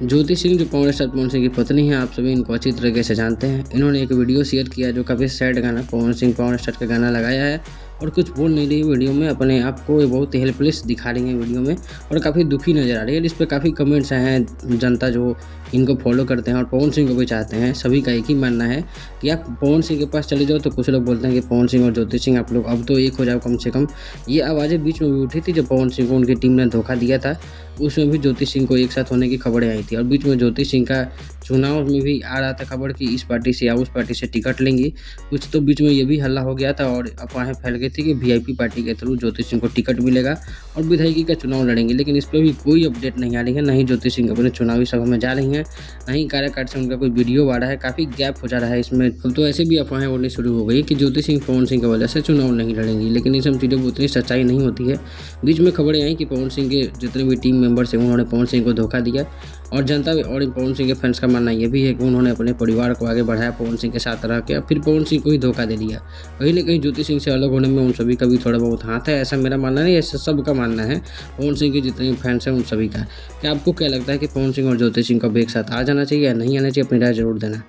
ज्योति सिंह जो power star Pawan Singh की पत्नी है, आप सभी इनको अच्छी तरीके से जानते हैं। इन्होंने एक वीडियो शेयर किया जो काफ़ी सैड गाना पवन सिंह पावर स्टार का गाना लगाया है और कुछ बोल नहीं रही वीडियो में, अपने आप को बहुत हेल्पलेस दिखा रही है वीडियो में और काफ़ी दुखी नज़र आ रही है। इस पर काफ़ी कमेंट्स आए हैं, जनता जो इनको फॉलो करते हैं और पवन सिंह को भी चाहते हैं, सभी का एक ही मानना है कि आप पवन सिंह के पास चले जाओ। तो कुछ लोग बोलते हैं कि पवन सिंह और ज्योति सिंह आप लोग अब तो एक हो जाओ कम से कम। ये आवाज़ें बीच में भी उठी थी जब पवन सिंह को उनकी टीम ने धोखा दिया था, उसमें भी ज्योति सिंह को एक साथ होने की खबरें आई थी और बीच में ज्योति सिंह का चुनाव में भी आ रहा था खबर कि इस पार्टी से या उस पार्टी से टिकट लेंगी। कुछ तो बीच में ये भी हल्ला हो गया था और अफवाहें फैल गई थी कि वीआईपी पार्टी के थ्रू ज्योति सिंह को टिकट मिलेगा और विधायकी का चुनाव लड़ेंगे। लेकिन इस पर भी कोई अपडेट नहीं आ रही है, ना ही ज्योति सिंह अपने चुनावी सभा में जा रही हैं, ना ही कार्यकारिणी से उनका कोई वीडियो आ रहा है। काफ़ी गैप हो जा रहा है इसमें। अब तो ऐसे भी अफवाहें उड़नी शुरू हो गई कि ज्योति सिंह पवन सिंह की वजह से चुनाव नहीं लड़ेंगी, लेकिन ये सब चीज़ों में उतनी सच्चाई नहीं होती है। बीच में खबरें आई कि पवन सिंह के जितने भी टीम मेंबर्स हैं उन्होंने पवन सिंह को धोखा दिया और जनता और पवन सिंह के फैंस का मानना ये भी है कि उन्होंने अपने परिवार को आगे बढ़ाया पवन सिंह के साथ रह के, फिर पवन सिंह को ही धोखा दे दिया। कहीं ना कहीं ज्योति सिंह से अलग होने में उन सभी का भी थोड़ा बहुत हाथ है, ऐसा मेरा मानना नहीं, ऐसा सबका मानना है, पवन सिंह के जितने भी फैंस हैं उन सभी का। क्या आपको क्या लगता है कि पवन सिंह और ज्योति सिंह को भी एक साथ आ जाना चाहिए या नहीं आना चाहिए? अपनी राय जरूर देना।